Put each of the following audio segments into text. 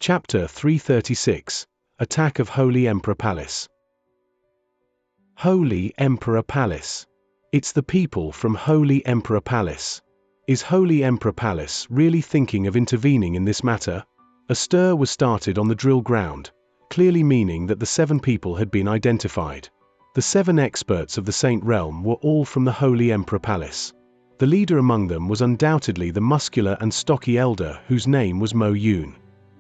Chapter 336. Attack of Holy Emperor Palace. Holy Emperor Palace. It's the people from Holy Emperor Palace. Is Holy Emperor Palace really thinking of intervening in this matter? A stir was started on the drill ground, clearly meaning that the 7 people had been identified. The 7 experts of the Saint Realm were all from the Holy Emperor Palace. The leader among them was undoubtedly the muscular and stocky elder whose name was Mo Yun.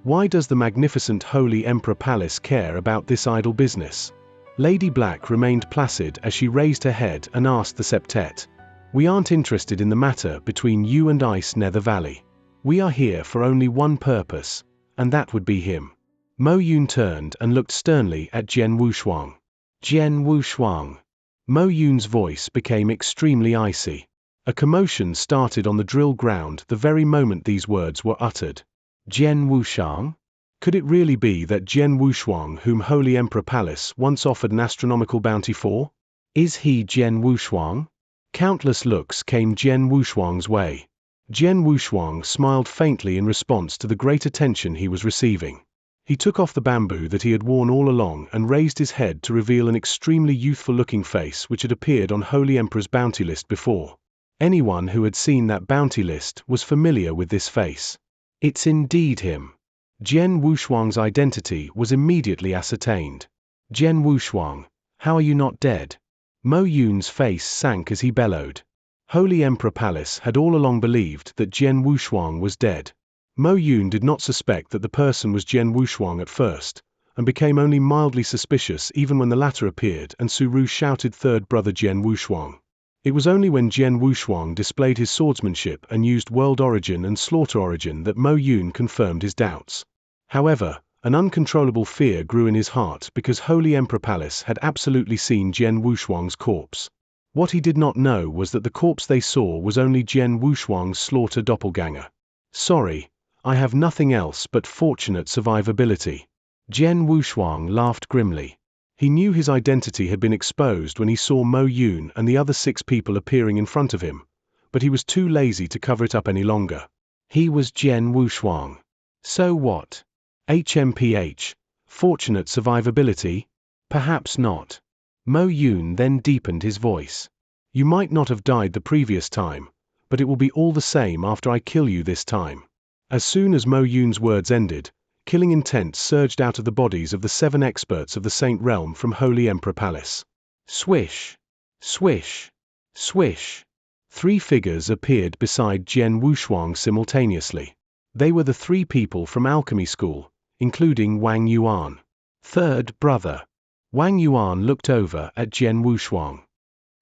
Why does the magnificent Holy Emperor Palace care about this idle business? Lady Black remained placid as she raised her head and asked the septet. We aren't interested in the matter between you and Ice Nether Valley. We are here for only one purpose, and that would be him. Mo Yun turned and looked sternly at Jian Wushuang. Jian Wushuang. Mo Yun's voice became extremely icy. A commotion started on the drill ground the very moment these words were uttered. Jian Wushuang? Could it really be that Jian Wushuang whom Holy Emperor Palace once offered an astronomical bounty for? Is he Jian Wushuang? Countless looks came Jian Wushuang's way. Jian Wushuang smiled faintly in response to the great attention he was receiving. He took off the bamboo that he had worn all along and raised his head to reveal an extremely youthful-looking face which had appeared on Holy Emperor's bounty list before. Anyone who had seen that bounty list was familiar with this face. It's indeed him. Jian Wushuang's identity was immediately ascertained. Jian Wushuang, how are you not dead? Mo Yun's face sank as he bellowed. Holy Emperor Palace had all along believed that Jian Wushuang was dead. Mo Yun did not suspect that the person was Jian Wushuang at first, and became only mildly suspicious even when the latter appeared and Suru shouted third brother Jian Wushuang. It was only when Jian Wushuang displayed his swordsmanship and used world origin and slaughter origin that Mo Yun confirmed his doubts. However, an uncontrollable fear grew in his heart because Holy Emperor Palace had absolutely seen Jian Wushuang's corpse. What he did not know was that the corpse they saw was only Jian Wushuang's slaughter doppelganger. Sorry, I have nothing else but fortunate survivability. Jian Wushuang laughed grimly. He knew his identity had been exposed when he saw Mo Yun and the other 6 people appearing in front of him, but he was too lazy to cover it up any longer. He was Jian Wushuang. So what? HMPH, fortunate survivability? Perhaps not. Mo Yun then deepened his voice. You might not have died the previous time, but it will be all the same after I kill you this time. As soon as Mo Yun's words ended, killing intent surged out of the bodies of the 7 experts of the Saint Realm from Holy Emperor Palace. Swish! Swish! Swish! 3 figures appeared beside Jian Wushuang simultaneously. They were the 3 people from alchemy school, including Wang Yuan. Third brother. Wang Yuan looked over at Jian Wushuang.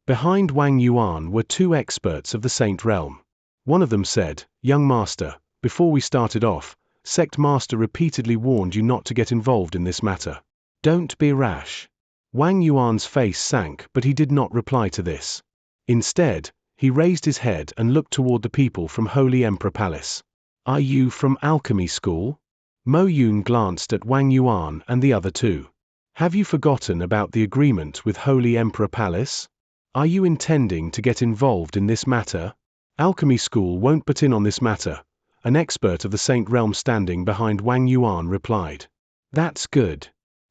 Behind Wang Yuan were 2 experts of the Saint Realm. One of them said, Young Master, before we started off, Sect Master repeatedly warned you not to get involved in this matter. Don't be rash. Wang Yuan's face sank, but he did not reply to this. Instead, he raised his head and looked toward the people from Holy Emperor Palace. Are you from alchemy school? Mo Yun glanced at Wang Yuan and the other 2. Have you forgotten about the agreement with Holy Emperor Palace? Are you intending to get involved in this matter? Alchemy school won't butt in on this matter. An expert of the Saint Realm standing behind Wang Yuan replied. That's good.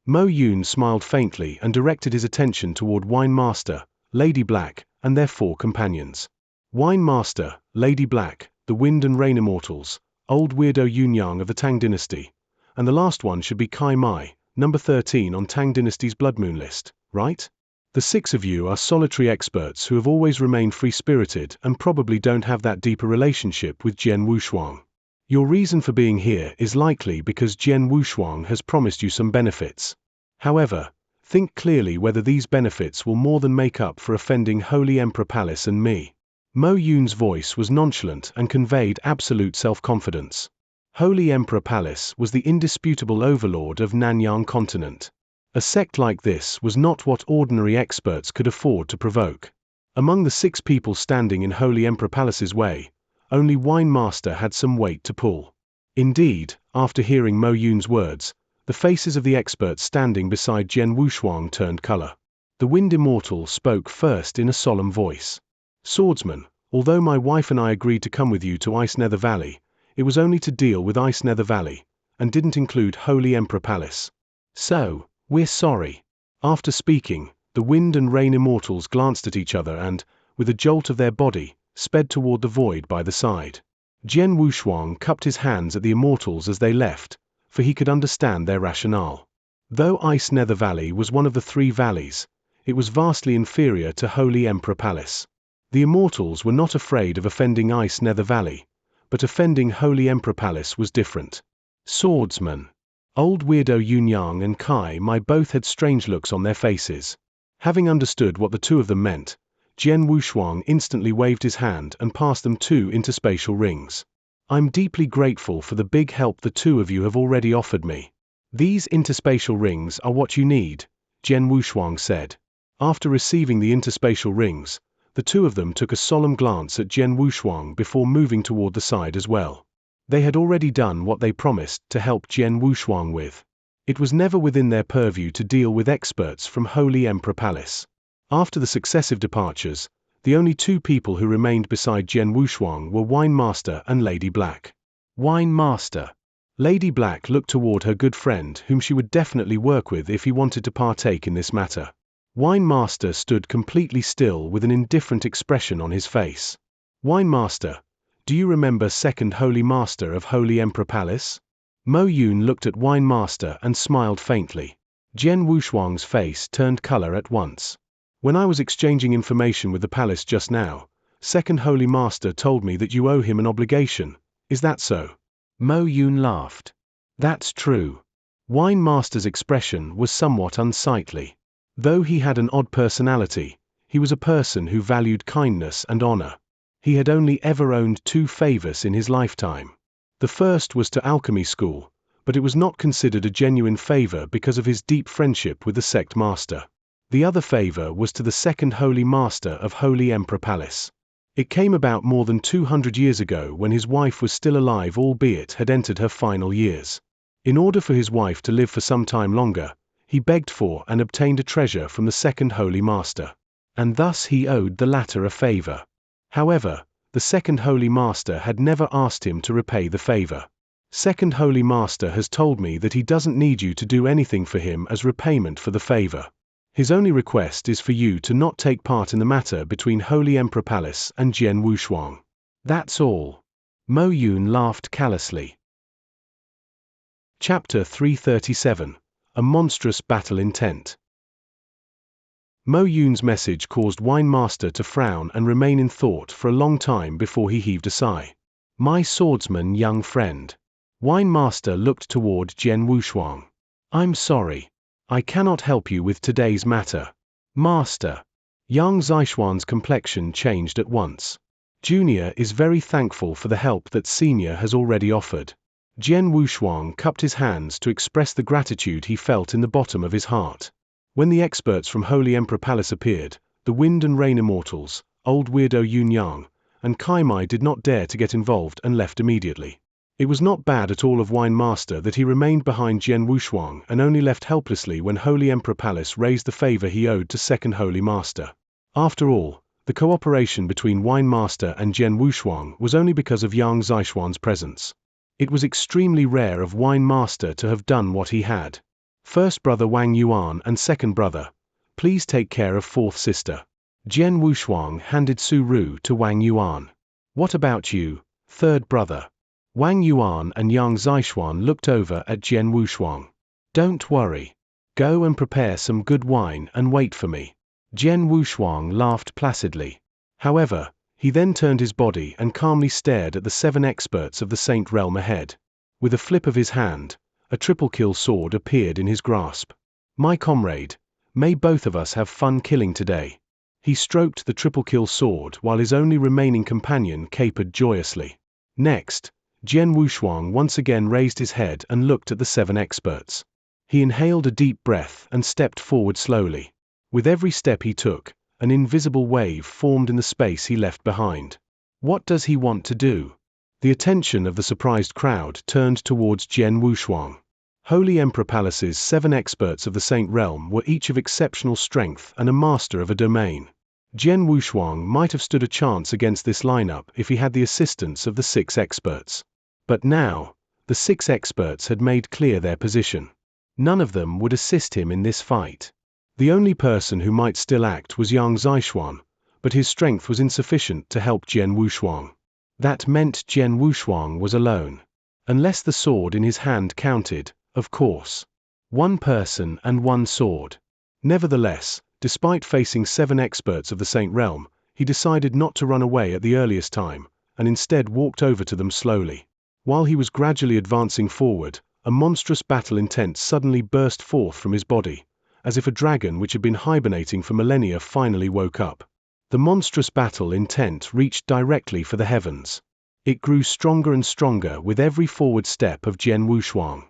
Mo Yun smiled faintly and directed his attention toward Wine Master, Lady Black, and their 4 companions. Wine Master, Lady Black, the Wind and Rain Immortals, old weirdo Yunyang of the Tang Dynasty, and the last one should be Kai Mai, number 13 on Tang Dynasty's Blood Moon list, right? The 6 of you are solitary experts who have always remained free-spirited and probably don't have that deeper relationship with Jian Wushuang. Your reason for being here is likely because Jian Wushuang has promised you some benefits. However, think clearly whether these benefits will more than make up for offending Holy Emperor Palace and me. Mo Yun's voice was nonchalant and conveyed absolute self-confidence. Holy Emperor Palace was the indisputable overlord of Nanyang continent. A sect like this was not what ordinary experts could afford to provoke. Among the 6 people standing in Holy Emperor Palace's way, only Wine Master had some weight to pull. Indeed, after hearing Mo Yun's words, the faces of the experts standing beside Jian Wushuang turned color. The Wind Immortal spoke first in a solemn voice. Swordsman, although my wife and I agreed to come with you to Ice Nether Valley, it was only to deal with Ice Nether Valley, and didn't include Holy Emperor Palace. So, we're sorry. After speaking, the wind and rain immortals glanced at each other and, with a jolt of their body, sped toward the void by the side. Jian Wushuang cupped his hands at the immortals as they left, for he could understand their rationale. Though Ice Nether Valley was one of the 3 valleys, it was vastly inferior to Holy Emperor Palace. The immortals were not afraid of offending Ice Nether Valley, but offending Holy Emperor Palace was different. Swordsman. Old weirdo Yunyang and Kai Mai both had strange looks on their faces. Having understood what the 2 of them meant, Jian Wushuang instantly waved his hand and passed them 2 interspatial rings. I'm deeply grateful for the big help the 2 of you have already offered me. These interspatial rings are what you need, Jian Wushuang said. After receiving the interspatial rings, the 2 of them took a solemn glance at Jian Wushuang before moving toward the side as well. They had already done what they promised to help Jian Wushuang with. It was never within their purview to deal with experts from Holy Emperor Palace. After the successive departures, the only 2 people who remained beside Jian Wushuang were Wine Master and Lady Black. Wine Master. Lady Black looked toward her good friend whom she would definitely work with if he wanted to partake in this matter. Wine Master stood completely still with an indifferent expression on his face. Wine Master, do you remember Second Holy Master of Holy Emperor Palace? Mo Yun looked at Wine Master and smiled faintly. Jian Wushuang's face turned color at once. When I was exchanging information with the palace just now, Second Holy Master told me that you owe him an obligation. Is that so? Mo Yun laughed. That's true. Wine Master's expression was somewhat unsightly. Though he had an odd personality, he was a person who valued kindness and honor. He had only ever owned 2 favors in his lifetime. The first was to alchemy school, but it was not considered a genuine favor because of his deep friendship with the sect master. The other favor was to the Second Holy Master of Holy Emperor Palace. It came about more than 200 years ago when his wife was still alive, albeit had entered her final years. In order for his wife to live for some time longer, he begged for and obtained a treasure from the Second Holy Master. And thus he owed the latter a favor. However, the Second Holy Master had never asked him to repay the favor. Second Holy Master has told me that he doesn't need you to do anything for him as repayment for the favor. His only request is for you to not take part in the matter between Holy Emperor Palace and Jian Wushuang. That's all. Mo Yun laughed callously. Chapter 337. A Monstrous Battle Intent. Mo Yun's message caused Wine Master to frown and remain in thought for a long time before he heaved a sigh. My swordsman young friend. Wine Master looked toward Jian Wushuang. I'm sorry. I cannot help you with today's matter. Master. Yang Zixuan's complexion changed at once. Junior is very thankful for the help that Senior has already offered. Jian Wushuang cupped his hands to express the gratitude he felt in the bottom of his heart. When the experts from Holy Emperor Palace appeared, the Wind and Rain Immortals, old weirdo Yunyang, and Kai Mai did not dare to get involved and left immediately. It was not bad at all of Wine Master that he remained behind Jian Wushuang and only left helplessly when Holy Emperor Palace raised the favor he owed to Second Holy Master. After all, the cooperation between Wine Master and Jian Wushuang was only because of Yang Zixuan's presence. It was extremely rare of Wine Master to have done what he had. First brother Wang Yuan and second brother, please take care of fourth sister. Jian Wushuang handed Su Ru to Wang Yuan. What about you, third brother? Wang Yuan and Yang Zixuan looked over at Jian Wushuang. Don't worry. Go and prepare some good wine and wait for me. Jian Wushuang laughed placidly. However, he then turned his body and calmly stared at the 7 experts of the Saint Realm ahead. With a flip of his hand, a triple-kill sword appeared in his grasp. My comrade, may both of us have fun killing today. He stroked the triple-kill sword while his only remaining companion capered joyously. Next, Jian Wushuang once again raised his head and looked at the 7 experts. He inhaled a deep breath and stepped forward slowly. With every step he took, an invisible wave formed in the space he left behind. What does he want to do? The attention of the surprised crowd turned towards Jian Wushuang. Holy Emperor Palace's 7 experts of the Saint Realm were each of exceptional strength and a master of a domain. Jian Wushuang might have stood a chance against this lineup if he had the assistance of the 6 experts. But now, the 6 experts had made clear their position. None of them would assist him in this fight. The only person who might still act was Xianxia, but his strength was insufficient to help Jian Wushuang. That meant Jian Wushuang was alone. Unless the sword in his hand counted, of course. 1 person and 1 sword. Nevertheless, despite facing 7 experts of the Saint Realm, he decided not to run away at the earliest time, and instead walked over to them slowly. While he was gradually advancing forward, a monstrous battle intent suddenly burst forth from his body, as if a dragon which had been hibernating for millennia finally woke up. The monstrous battle intent reached directly for the heavens. It grew stronger and stronger with every forward step of Jian Wushuang.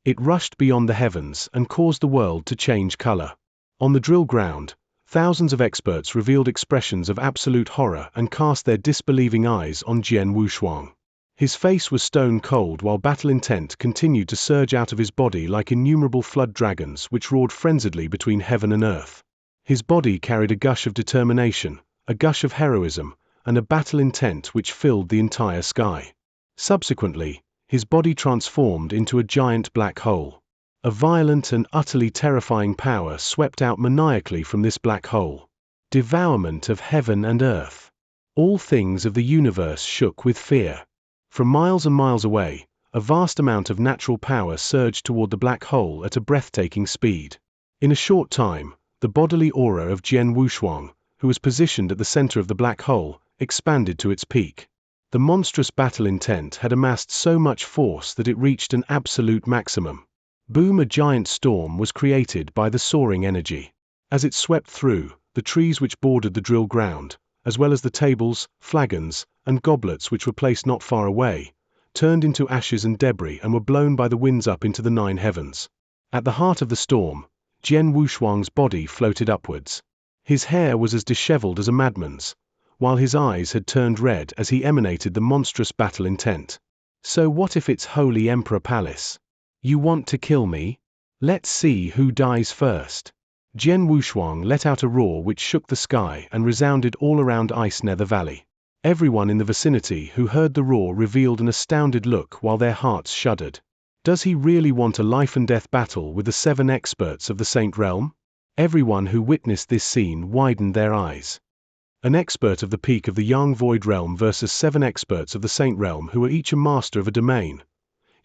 It rushed beyond the heavens and caused the world to change color. On the drill ground, thousands of experts revealed expressions of absolute horror and cast their disbelieving eyes on Jian Wushuang. His face was stone cold while battle intent continued to surge out of his body like innumerable flood dragons which roared frenziedly between heaven and earth. His body carried a gush of determination, a gush of heroism, and a battle intent which filled the entire sky. Subsequently, his body transformed into a giant black hole. A violent and utterly terrifying power swept out maniacally from this black hole. Devourment of heaven and earth. All things of the universe shook with fear. From miles and miles away, a vast amount of natural power surged toward the black hole at a breathtaking speed. In a short time, the bodily aura of Jian Wushuang, who was positioned at the center of the black hole, expanded to its peak. The monstrous battle intent had amassed so much force that it reached an absolute maximum. Boom! A giant storm was created by the soaring energy. As it swept through, the trees which bordered the drill ground, as well as the tables, flagons, and goblets which were placed not far away, turned into ashes and debris and were blown by the winds up into the 9 heavens. At the heart of the storm, Jian Wushuang's body floated upwards. His hair was as disheveled as a madman's, while his eyes had turned red as he emanated the monstrous battle intent. So what if it's Holy Emperor Palace? You want to kill me? Let's see who dies first. Jian Wushuang let out a roar which shook the sky and resounded all around Ice Nether Valley. Everyone in the vicinity who heard the roar revealed an astounded look while their hearts shuddered. Does he really want a life-and-death battle with the 7 experts of the Saint Realm? Everyone who witnessed this scene widened their eyes. An expert of the peak of the Yang Void Realm versus 7 experts of the Saint Realm who were each a master of a domain.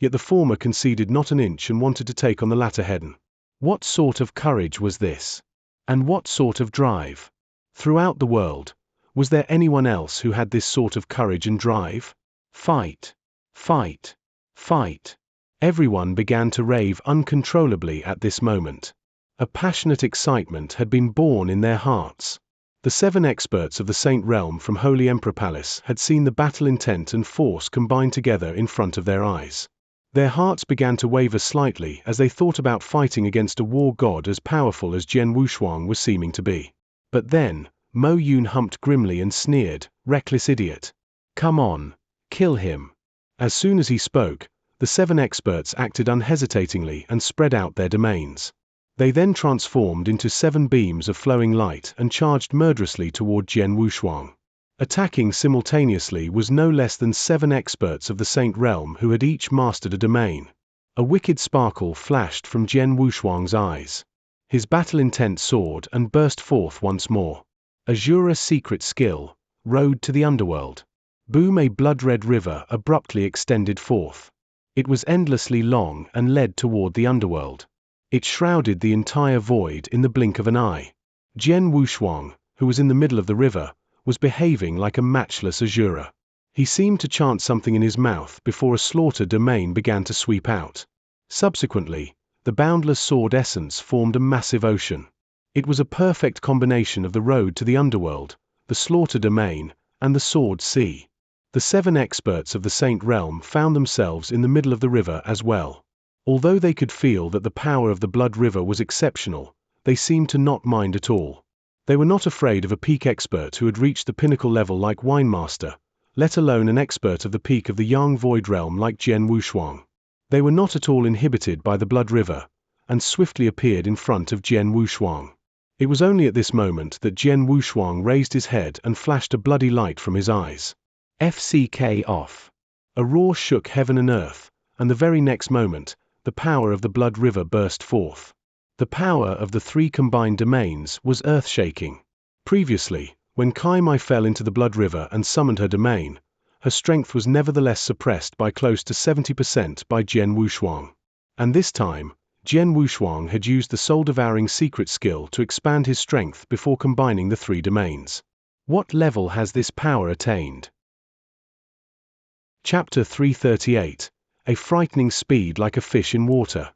Yet the former conceded not an inch and wanted to take on the latter head-on. What sort of courage was this? And what sort of drive? Throughout the world, was there anyone else who had this sort of courage and drive? Fight! Fight! Fight! Everyone began to rave uncontrollably at this moment. A passionate excitement had been born in their hearts. The 7 experts of the Saint Realm from Holy Emperor Palace had seen the battle intent and force combine together in front of their eyes. Their hearts began to waver slightly as they thought about fighting against a war god as powerful as Jian Wushuang was seeming to be. But then, Mo Yun humped grimly and sneered, "Reckless idiot. Come on, kill him." As soon as he spoke, the 7 experts acted unhesitatingly and spread out their domains. They then transformed into 7 beams of flowing light and charged murderously toward Jian Wushuang. Attacking simultaneously was no less than 7 experts of the Saint Realm who had each mastered a domain. A wicked sparkle flashed from Jian Wushuang's eyes. His battle intent soared and burst forth once more. Azura secret skill, road to the underworld. Boom! A blood-red river abruptly extended forth. It was endlessly long and led toward the underworld. It shrouded the entire void in the blink of an eye. Jian Wushuang, who was in the middle of the river, was behaving like a matchless Azura. He seemed to chant something in his mouth before a slaughter domain began to sweep out. Subsequently, the boundless sword essence formed a massive ocean. It was a perfect combination of the road to the underworld, the slaughter domain, and the sword sea. The 7 experts of the Saint Realm found themselves in the middle of the river as well. Although they could feel that the power of the Blood River was exceptional, they seemed to not mind at all. They were not afraid of a peak expert who had reached the pinnacle level like Winemaster, let alone an expert of the peak of the Yang Void Realm like Jian Wushuang. They were not at all inhibited by the Blood River, and swiftly appeared in front of Jian Wushuang. It was only at this moment that Jian Wushuang raised his head and flashed a bloody light from his eyes. FCK off. A roar shook heaven and earth, and the very next moment, the power of the blood river burst forth. The power of the three combined domains was earth-shaking. Previously, when Kai Mai fell into the blood river and summoned her domain, her strength was nevertheless suppressed by close to 70% by Jian Wushuang. And this time, Jian Wushuang had used the soul-devouring secret skill to expand his strength before combining the three domains. What level has this power attained? Chapter 338. A frightening speed like a fish in water.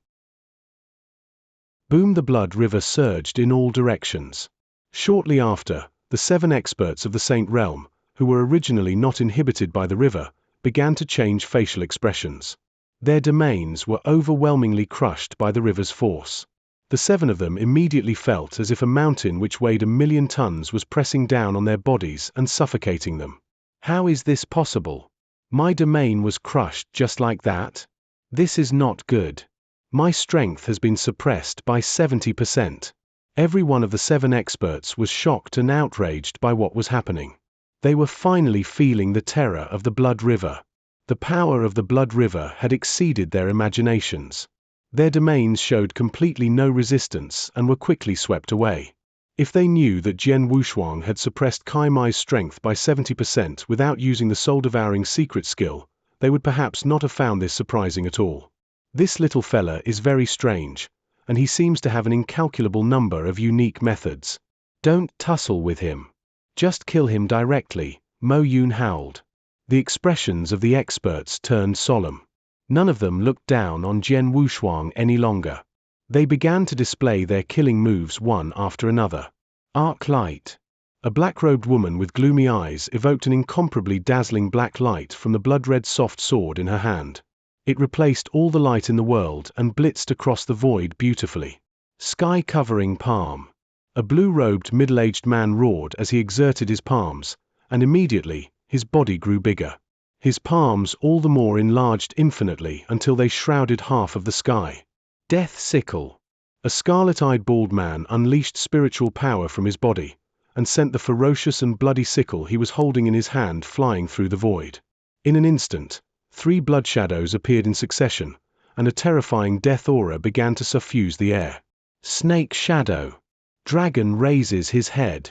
Boom! The blood river surged in all directions. Shortly after, the 7 experts of the Saint Realm, who were originally not inhibited by the river, began to change facial expressions. Their domains were overwhelmingly crushed by the river's force. The 7 of them immediately felt as if a mountain which weighed 1,000,000 tons was pressing down on their bodies and suffocating them. How is this possible? My domain was crushed just like that? This is not good. My strength has been suppressed by 70%. Every one of the 7 experts was shocked and outraged by what was happening. They were finally feeling the terror of the blood river. The power of the blood river had exceeded their imaginations. Their domains showed completely no resistance and were quickly swept away. If they knew that Jian Wushuang had suppressed Kai Mai's strength by 70% without using the soul-devouring secret skill, they would perhaps not have found this surprising at all. This little fella is very strange, and he seems to have an incalculable number of unique methods. Don't tussle with him. Just kill him directly, Mo Yun howled. The expressions of the experts turned solemn. None of them looked down on Jian Wushuang any longer. They began to display their killing moves one after another. Arc light. A black-robed woman with gloomy eyes evoked an incomparably dazzling black light from the blood-red soft sword in her hand. It replaced all the light in the world and blitzed across the void beautifully. Sky-covering palm. A blue-robed middle-aged man roared as he exerted his palms, and immediately, his body grew bigger. His palms all the more enlarged infinitely until they shrouded half of the sky. Death sickle. A scarlet-eyed bald man unleashed spiritual power from his body, and sent the ferocious and bloody sickle he was holding in his hand flying through the void. In an instant, 3 blood shadows appeared in succession, and a terrifying death aura began to suffuse the air. Snake shadow. Dragon raises his head.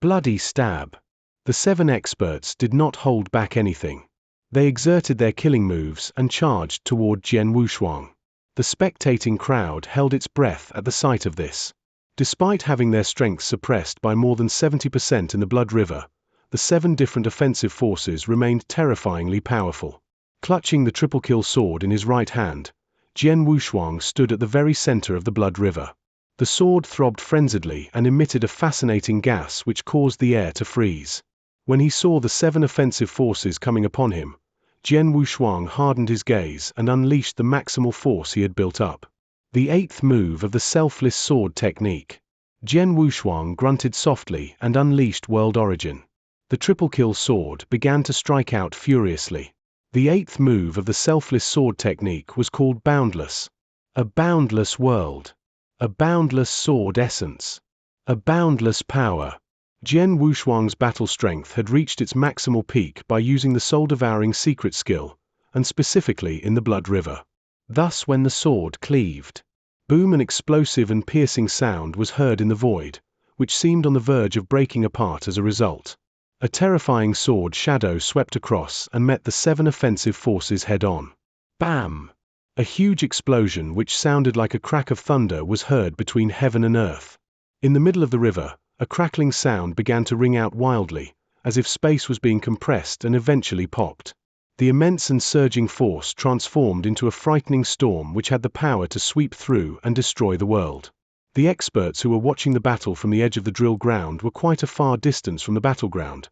Bloody stab. The 7 experts did not hold back anything. They exerted their killing moves and charged toward Jian Wushuang. The spectating crowd held its breath at the sight of this. Despite having their strength suppressed by more than 70% in the blood river, the 7 different offensive forces remained terrifyingly powerful. Clutching the triple-kill sword in his right hand, Jian Wushuang stood at the very center of the blood river. The sword throbbed frenziedly and emitted a fascinating gas which caused the air to freeze. When he saw the 7 offensive forces coming upon him, Jian Wushuang hardened his gaze and unleashed the maximal force he had built up. The 8th move of the selfless sword technique. Jian Wushuang grunted softly and unleashed World Origin. The triple-kill sword began to strike out furiously. The 8th move of the selfless sword technique was called Boundless. A boundless world. A boundless sword essence. A boundless power. Jian Wushuang's battle strength had reached its maximal peak by using the soul-devouring secret skill, and specifically in the blood river. Thus when the sword cleaved, boom, an explosive and piercing sound was heard in the void, which seemed on the verge of breaking apart as a result. A terrifying sword shadow swept across and met the 7 offensive forces head-on. Bam! A huge explosion which sounded like a crack of thunder was heard between heaven and earth. In the middle of the river, a crackling sound began to ring out wildly, as if space was being compressed and eventually popped. The immense and surging force transformed into a frightening storm which had the power to sweep through and destroy the world. The experts who were watching the battle from the edge of the drill ground were quite a far distance from the battleground,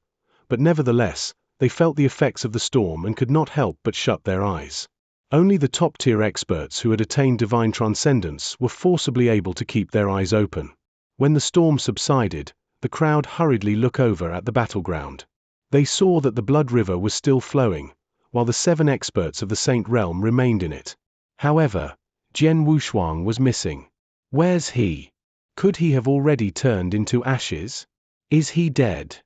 but nevertheless, they felt the effects of the storm and could not help but shut their eyes. Only the top-tier experts who had attained divine transcendence were forcibly able to keep their eyes open. When the storm subsided, the crowd hurriedly looked over at the battleground. They saw that the blood river was still flowing, while the 7 experts of the Saint Realm remained in it. However, Jian Wushuang was missing. Where's he? Could he have already turned into ashes? Is he dead?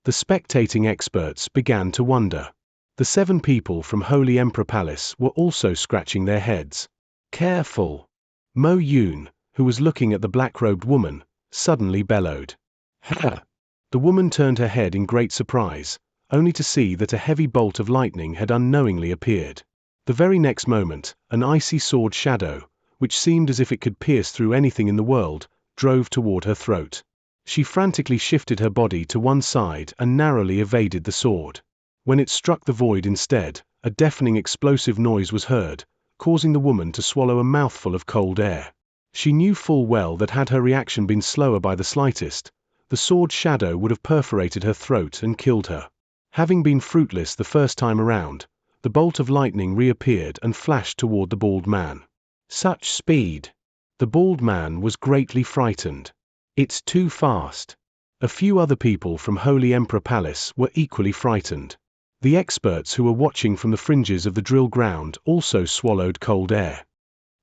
The spectating experts began to wonder. The 7 people from Holy Emperor Palace were also scratching their heads. Careful! Mo Yun, who was looking at the black-robed woman, suddenly bellowed. Ha! The woman turned her head in great surprise, only to see that a heavy bolt of lightning had unknowingly appeared. The very next moment, an icy sword shadow, which seemed as if it could pierce through anything in the world, drove toward her throat. She frantically shifted her body to one side and narrowly evaded the sword. When it struck the void instead, a deafening explosive noise was heard, causing the woman to swallow a mouthful of cold air. She knew full well that had her reaction been slower by the slightest, the sword shadow would have perforated her throat and killed her. Having been fruitless the first time around, the bolt of lightning reappeared and flashed toward the bald man. Such speed! The bald man was greatly frightened. It's too fast. A few other people from Holy Emperor Palace were equally frightened. The experts who were watching from the fringes of the drill ground also swallowed cold air.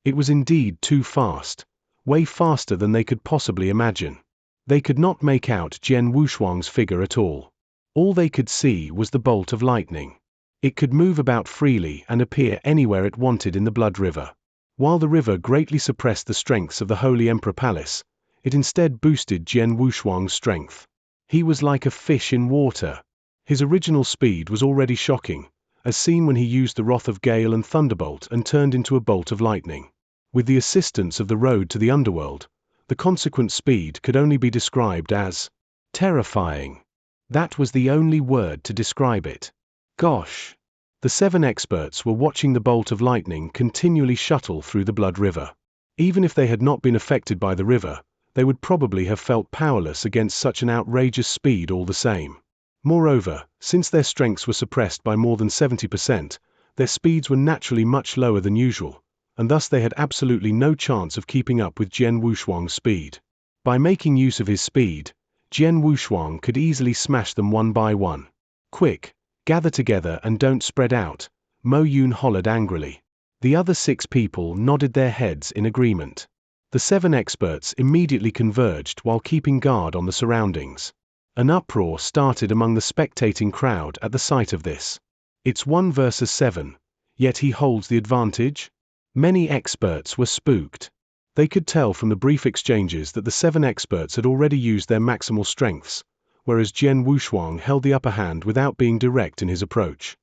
It was indeed too fast, way faster than they could possibly imagine. They could not make out Jian Wushuang's figure at all. All they could see was the bolt of lightning. It could move about freely and appear anywhere it wanted in the Blood River. While the river greatly suppressed the strengths of the Holy Emperor Palace, it instead boosted Jian Wushuang's strength. He was like a fish in water. His original speed was already shocking, as seen when he used the wrath of gale and thunderbolt and turned into a bolt of lightning. With the assistance of the road to the underworld, the consequent speed could only be described as terrifying. That was the only word to describe it. Gosh! The 7 experts were watching the bolt of lightning continually shuttle through the Blood River. Even if they had not been affected by the river, they would probably have felt powerless against such an outrageous speed all the same. Moreover, since their strengths were suppressed by more than 70%, their speeds were naturally much lower than usual, and thus they had absolutely no chance of keeping up with Jian Wushuang's speed. By making use of his speed, Jian Wushuang could easily smash them one by one. Quick! Gather together and don't spread out, Mo Yun hollered angrily. The other 6 people nodded their heads in agreement. The 7 experts immediately converged while keeping guard on the surroundings. An uproar started among the spectating crowd at the sight of this. It's 1 versus 7, yet he holds the advantage? Many experts were spooked. They could tell from the brief exchanges that the 7 experts had already used their maximal strengths, whereas Jian Wushuang held the upper hand without being direct in his approach.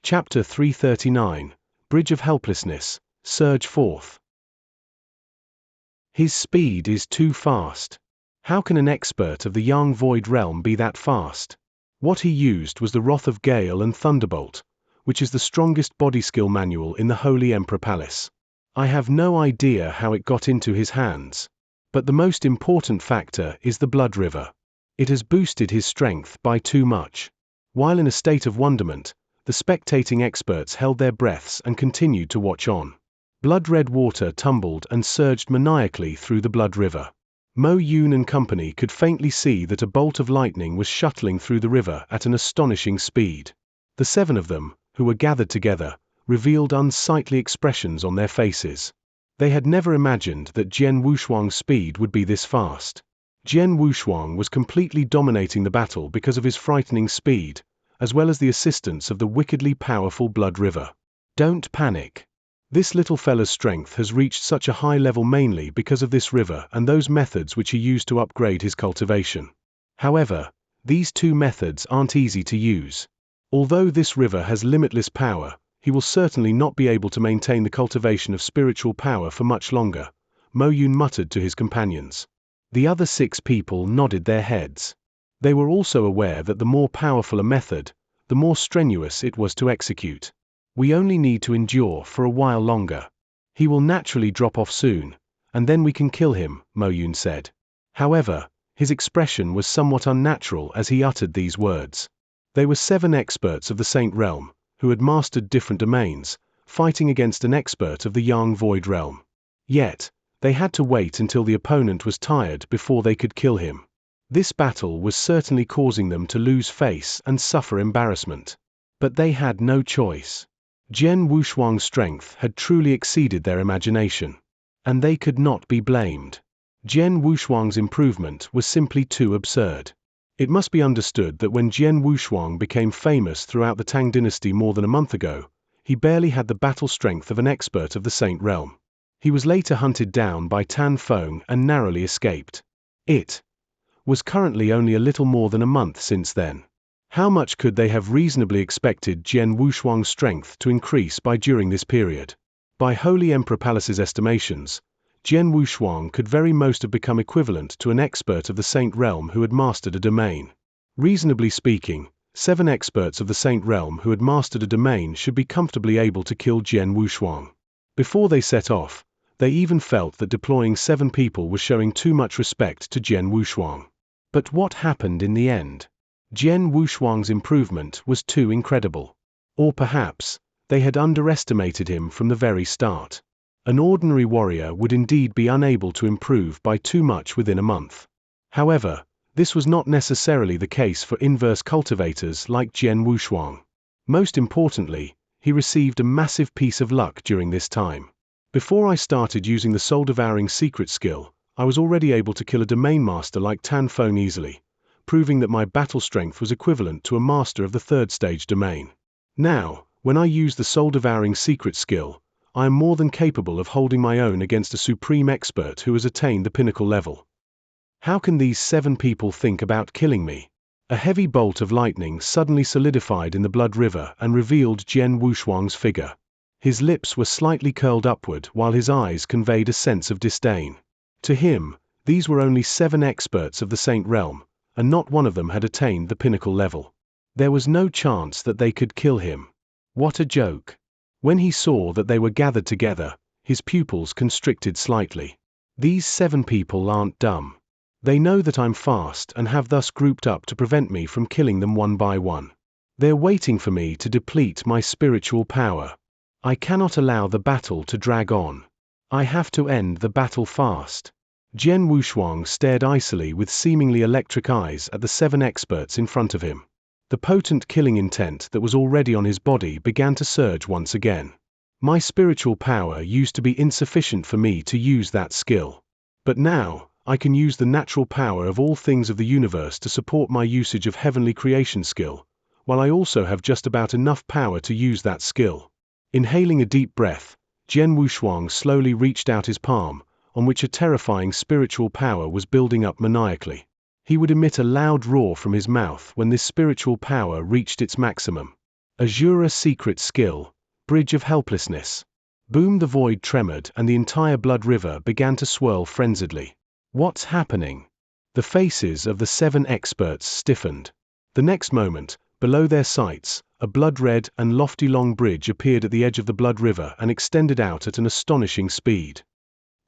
Chapter 339, Bridge of Helplessness, Surge Forth. His speed is too fast. How can an expert of the Yang Void realm be that fast? What he used was the wrath of gale and thunderbolt, which is the strongest body skill manual in the Holy Emperor Palace. I have no idea how it got into his hands. But the most important factor is the Blood River. It has boosted his strength by too much. While in a state of wonderment, the spectating experts held their breaths and continued to watch on. Blood-red water tumbled and surged maniacally through the Blood River. Mo Yun and company could faintly see that a bolt of lightning was shuttling through the river at an astonishing speed. The 7 of them, who were gathered together, revealed unsightly expressions on their faces. They had never imagined that Jian Wushuang's speed would be this fast. Jian Wushuang was completely dominating the battle because of his frightening speed, as well as the assistance of the wickedly powerful Blood River. Don't panic. This little fella's strength has reached such a high level mainly because of this river and those methods which he used to upgrade his cultivation. However, these 2 methods aren't easy to use. Although this river has limitless power, he will certainly not be able to maintain the cultivation of spiritual power for much longer, Mo Yun muttered to his companions. The other 6 people nodded their heads. They were also aware that the more powerful a method, the more strenuous it was to execute. We only need to endure for a while longer. He will naturally drop off soon, and then we can kill him, Mo Yun said. However, his expression was somewhat unnatural as he uttered these words. They were 7 experts of the Saint Realm, who had mastered different domains, fighting against an expert of the Yang Void realm. Yet, they had to wait until the opponent was tired before they could kill him. This battle was certainly causing them to lose face and suffer embarrassment. But they had no choice. Jian Wushuang's strength had truly exceeded their imagination. And they could not be blamed. Jian Wushuang's improvement was simply too absurd. It must be understood that when Jian Wushuang became famous throughout the Tang dynasty more than a month ago, he barely had the battle strength of an expert of the Saint Realm. He was later hunted down by Tan Feng and narrowly escaped. It was currently only a little more than a month since then. How much could they have reasonably expected Jian Wushuang's strength to increase by during this period? By Holy Emperor Palace's estimations, Jian Wushuang could very most have become equivalent to an expert of the Saint Realm who had mastered a domain. Reasonably speaking, 7 experts of the Saint Realm who had mastered a domain should be comfortably able to kill Jian Wushuang. Before they set off, they even felt that deploying 7 people was showing too much respect to Jian Wushuang. But what happened in the end? Jian Wushuang's improvement was too incredible. Or perhaps, they had underestimated him from the very start. An ordinary warrior would indeed be unable to improve by too much within a month. However, this was not necessarily the case for inverse cultivators like Jian Wushuang. Most importantly, he received a massive piece of luck during this time. Before I started using the soul-devouring secret skill, I was already able to kill a domain master like Tan Feng easily, proving that my battle strength was equivalent to a master of the 3rd stage domain. Now, when I use the soul-devouring secret skill, I am more than capable of holding my own against a supreme expert who has attained the pinnacle level. How can these 7 people think about killing me? A heavy bolt of lightning suddenly solidified in the blood river and revealed Jian Wushuang's figure. His lips were slightly curled upward while his eyes conveyed a sense of disdain. To him, these were only 7 experts of the Saint Realm, and not one of them had attained the pinnacle level. There was no chance that they could kill him. What a joke! When he saw that they were gathered together, his pupils constricted slightly. These 7 people aren't dumb. They know that I'm fast and have thus grouped up to prevent me from killing them one by one. They're waiting for me to deplete my spiritual power. I cannot allow the battle to drag on. I have to end the battle fast. Jian Wushuang stared icily with seemingly electric eyes at the 7 experts in front of him. The potent killing intent that was already on his body began to surge once again. My spiritual power used to be insufficient for me to use that skill. But now, I can use the natural power of all things of the universe to support my usage of heavenly creation skill, while I also have just about enough power to use that skill. Inhaling a deep breath, Jian Wushuang slowly reached out his palm, on which a terrifying spiritual power was building up maniacally. He would emit a loud roar from his mouth when this spiritual power reached its maximum. Azura secret skill, Bridge of Helplessness. Boom! The void tremored and the entire blood river began to swirl frenziedly. What's happening? The faces of the 7 experts stiffened. The next moment, below their sights, a blood-red and lofty long bridge appeared at the edge of the blood river and extended out at an astonishing speed.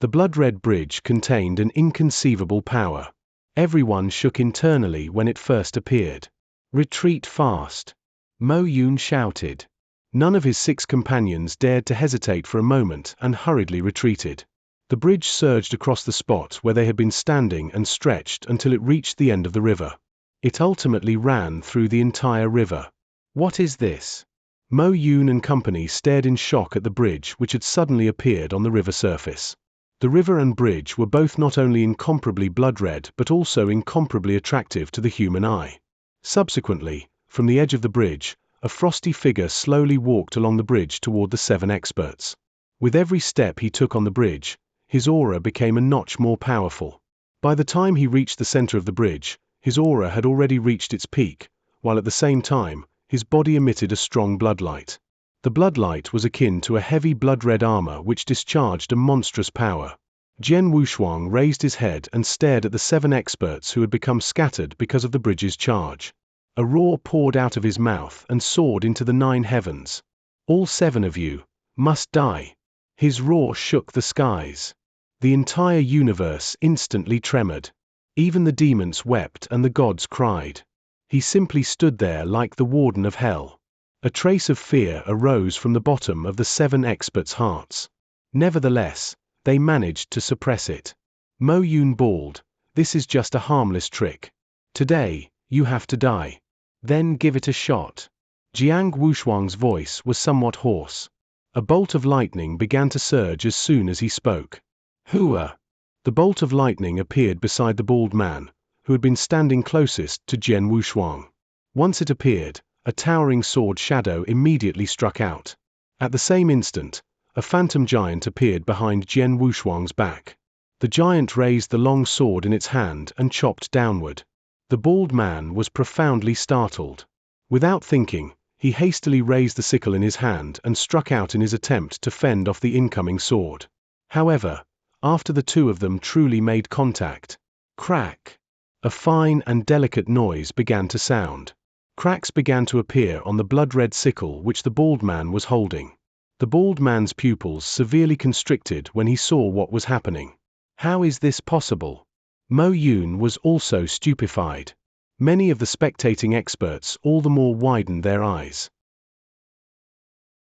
The blood-red bridge contained an inconceivable power. Everyone shook internally when it first appeared. Retreat fast! Mo Yun shouted. None of his 6 companions dared to hesitate for a moment and hurriedly retreated. The bridge surged across the spot where they had been standing and stretched until it reached the end of the river. It ultimately ran through the entire river. What is this? Mo Yun and company stared in shock at the bridge which had suddenly appeared on the river surface. The river and bridge were both not only incomparably blood-red but also incomparably attractive to the human eye. Subsequently, from the edge of the bridge, a frosty figure slowly walked along the bridge toward the 7 experts. With every step he took on the bridge, his aura became a notch more powerful. By the time he reached the center of the bridge, his aura had already reached its peak, while at the same time, his body emitted a strong bloodlight. The bloodlight was akin to a heavy blood-red armor which discharged a monstrous power. Jian Wushuang raised his head and stared at the 7 experts who had become scattered because of the bridge's charge. A roar poured out of his mouth and soared into the 9 heavens. All 7 of you must die. His roar shook the skies. The entire universe instantly tremored. Even the demons wept and the gods cried. He simply stood there like the warden of hell. A trace of fear arose from the bottom of the 7 experts' hearts. Nevertheless, they managed to suppress it. Mo Yun bawled, "This is just a harmless trick. Today, you have to die. Then give it a shot." Jiang Wushuang's voice was somewhat hoarse. A bolt of lightning began to surge as soon as he spoke. Hooah! The bolt of lightning appeared beside the bald man, who had been standing closest to Jian Wushuang. Once it appeared, a towering sword shadow immediately struck out. At the same instant, a phantom giant appeared behind Jian Wushuang's back. The giant raised the long sword in its hand and chopped downward. The bald man was profoundly startled. Without thinking, he hastily raised the sickle in his hand and struck out in his attempt to fend off the incoming sword. However, after the two of them truly made contact, crack! A fine and delicate noise began to sound. Cracks began to appear on the blood-red sickle which the bald man was holding. The bald man's pupils severely constricted when he saw what was happening. How is this possible? Mo Yun was also stupefied. Many of the spectating experts all the more widened their eyes.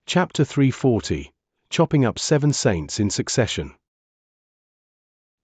Chapter 340. Chopping up 7 saints in succession.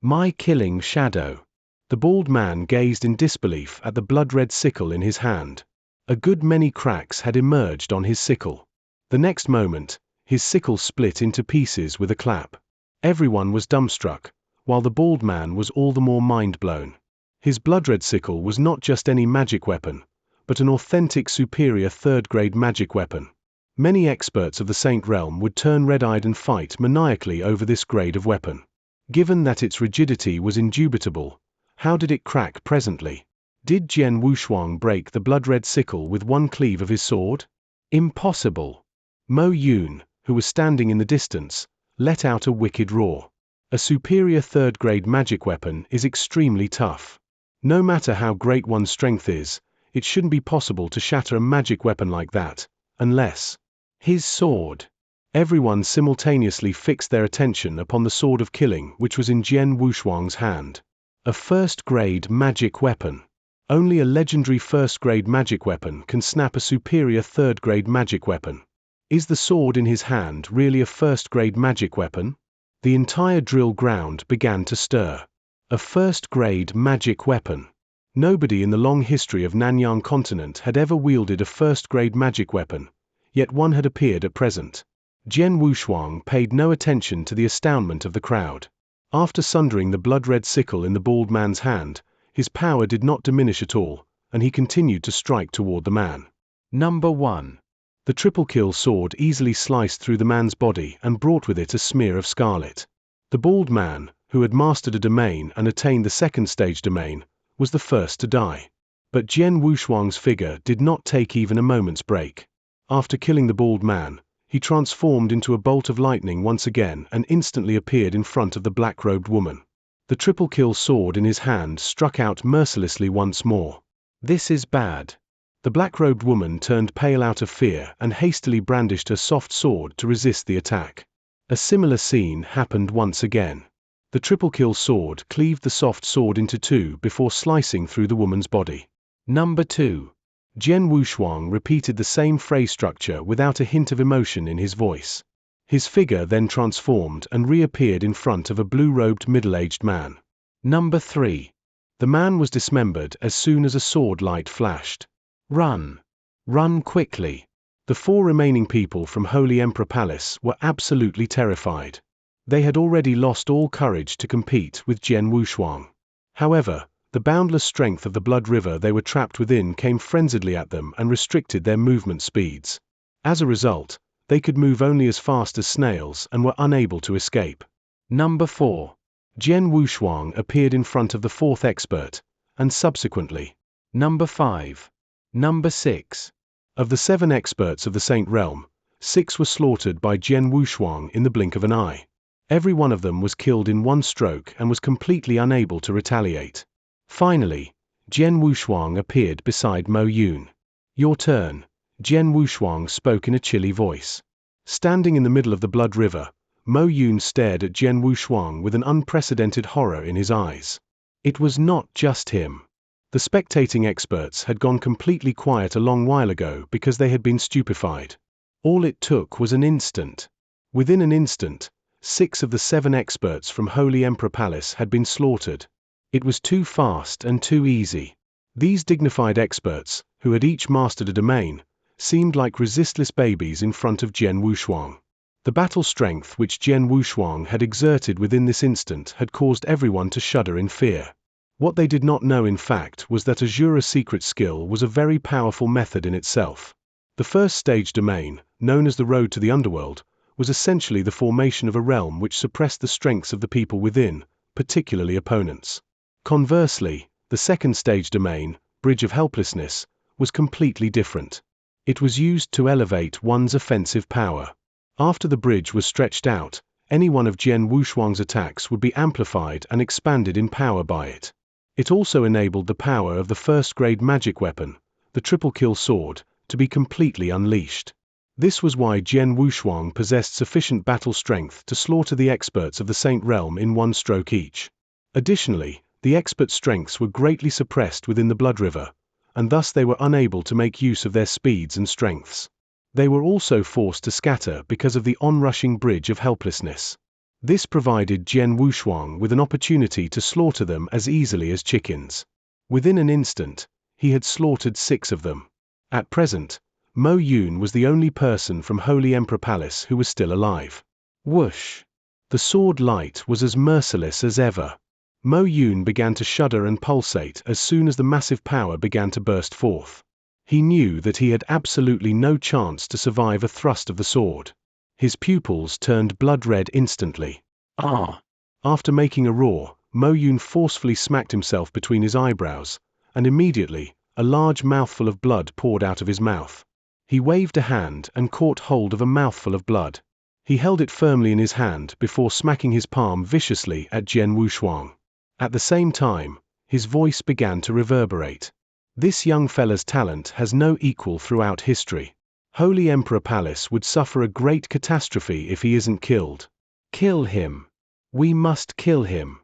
My killing shadow. The bald man gazed in disbelief at the blood-red sickle in his hand. A good many cracks had emerged on his sickle. The next moment, his sickle split into pieces with a clap. Everyone was dumbstruck, while the bald man was all the more mind-blown. His blood-red sickle was not just any magic weapon, but an authentic superior third-grade magic weapon. Many experts of the Saint Realm would turn red-eyed and fight maniacally over this grade of weapon. Given that its rigidity was indubitable, how did it crack presently? Did Jian Wushuang break the blood-red sickle with one cleave of his sword? Impossible! Mo Yun, who was standing in the distance, let out a wicked roar. A superior third-grade magic weapon is extremely tough. No matter how great one's strength is, it shouldn't be possible to shatter a magic weapon like that, unless his sword. Everyone simultaneously fixed their attention upon the sword of killing which was in Jian Wushuang's hand. A first-grade magic weapon. Only a legendary first-grade magic weapon can snap a superior third-grade magic weapon. Is the sword in his hand really a first-grade magic weapon? The entire drill ground began to stir. A first-grade magic weapon. Nobody in the long history of Nanyang continent had ever wielded a first-grade magic weapon, yet one had appeared at present. Jian Wushuang paid no attention to the astoundment of the crowd. After sundering the blood-red sickle in the bald man's hand, his power did not diminish at all, and he continued to strike toward the man. Number 1. The triple-kill sword easily sliced through the man's body and brought with it a smear of scarlet. The bald man, who had mastered a domain and attained the second-stage domain, was the first to die. But Jian Wushuang's figure did not take even a moment's break. After killing the bald man, he transformed into a bolt of lightning once again and instantly appeared in front of the black-robed woman. The triple-kill sword in his hand struck out mercilessly once more. This is bad. The black-robed woman turned pale out of fear and hastily brandished her soft sword to resist the attack. A similar scene happened once again. The triple-kill sword cleaved the soft sword into two before slicing through the woman's body. Number 2. Jian Wushuang repeated the same phrase structure without a hint of emotion in his voice. His figure then transformed and reappeared in front of a blue-robed middle-aged man. Number 3. The man was dismembered as soon as a sword light flashed. Run! Run quickly! The 4 remaining people from Holy Emperor Palace were absolutely terrified. They had already lost all courage to compete with Jian Wushuang. However, the boundless strength of the blood river they were trapped within came frenziedly at them and restricted their movement speeds. As a result, they could move only as fast as snails and were unable to escape. Number 4. Jian Wushuang appeared in front of the 4th expert, and subsequently. Number 5. Number 6. Of the 7 experts of the Saint Realm, 6 were slaughtered by Jian Wushuang in the blink of an eye. Every one of them was killed in one stroke and was completely unable to retaliate. Finally, Jian Wushuang appeared beside Mo Yun. Your turn, Jian Wushuang spoke in a chilly voice. Standing in the middle of the blood river, Mo Yun stared at Jian Wushuang with an unprecedented horror in his eyes. It was not just him. The spectating experts had gone completely quiet a long while ago because they had been stupefied. All it took was an instant. Within an instant, 6 of the 7 experts from Holy Emperor Palace had been slaughtered. It was too fast and too easy. These dignified experts, who had each mastered a domain, seemed like resistless babies in front of Jian Wushuang. The battle strength which Jian Wushuang had exerted within this instant had caused everyone to shudder in fear. What they did not know in fact was that Azura's secret skill was a very powerful method in itself. The first stage domain, known as the Road to the Underworld, was essentially the formation of a realm which suppressed the strengths of the people within, particularly opponents. Conversely, the second stage domain, Bridge of Helplessness, was completely different. It was used to elevate one's offensive power. After the bridge was stretched out, any one of Jian Wushuang's attacks would be amplified and expanded in power by it. It also enabled the power of the first-grade magic weapon, the triple-kill sword, to be completely unleashed. This was why Jian Wushuang possessed sufficient battle strength to slaughter the experts of the Saint Realm in one stroke each. Additionally, the expert strengths were greatly suppressed within the Blood River, and thus they were unable to make use of their speeds and strengths. They were also forced to scatter because of the onrushing Bridge of Helplessness. This provided Jian Wushuang with an opportunity to slaughter them as easily as chickens. Within an instant, he had slaughtered 6 of them. At present, Mo Yun was the only person from Holy Emperor Palace who was still alive. Whoosh! The sword light was as merciless as ever. Mo Yun began to shudder and pulsate as soon as the massive power began to burst forth. He knew that he had absolutely no chance to survive a thrust of the sword. His pupils turned blood red instantly. Ah! After making a roar, Mo Yun forcefully smacked himself between his eyebrows, and immediately, a large mouthful of blood poured out of his mouth. He waved a hand and caught hold of a mouthful of blood. He held it firmly in his hand before smacking his palm viciously at Jian Wushuang. At the same time, his voice began to reverberate. This young fella's talent has no equal throughout history. Holy Emperor Palace would suffer a great catastrophe if he isn't killed. Kill him. We must kill him.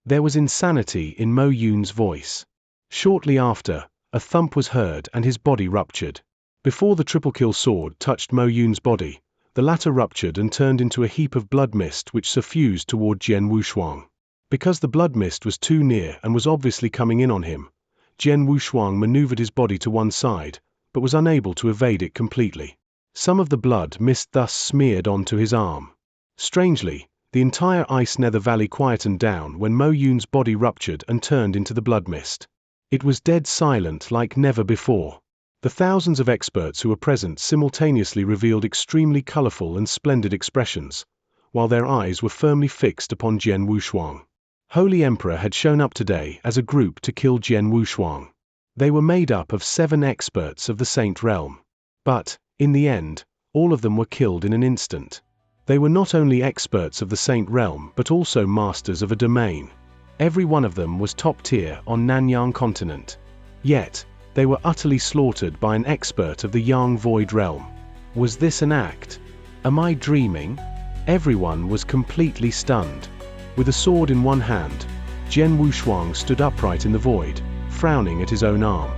There was insanity in Mo Yun's voice. Shortly after, a thump was heard and his body ruptured. Before the triple-kill sword touched Mo Yun's body, the latter ruptured and turned into a heap of blood mist which suffused toward Jian Wushuang. Because the blood mist was too near and was obviously coming in on him, Jian Wushuang maneuvered his body to one side, but was unable to evade it completely. Some of the blood mist thus smeared onto his arm. Strangely, the entire Ice Nether Valley quietened down when Mo Yun's body ruptured and turned into the blood mist. It was dead silent like never before. The thousands of experts who were present simultaneously revealed extremely colorful and splendid expressions, while their eyes were firmly fixed upon Jian Wushuang. Holy Emperor had shown up today as a group to kill Jian Wushuang. They were made up of 7 experts of the Saint Realm. But, in the end, all of them were killed in an instant. They were not only experts of the Saint Realm but also masters of a domain. Every one of them was top tier on Nanyang continent. Yet, they were utterly slaughtered by an expert of the Yang Void Realm. Was this an act? Am I dreaming? Everyone was completely stunned. With a sword in one hand, Jian Wushuang stood upright in the void, frowning at his own arm.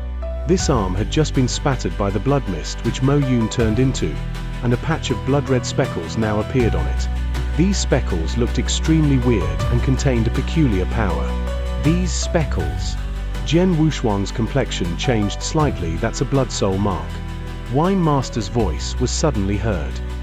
This arm had just been spattered by the blood mist which Mo Yun turned into, and a patch of blood-red speckles now appeared on it. These speckles looked extremely weird and contained a peculiar power. These speckles. Jian Wushuang's complexion changed slightly. That's a blood soul mark. Wine Master's voice was suddenly heard.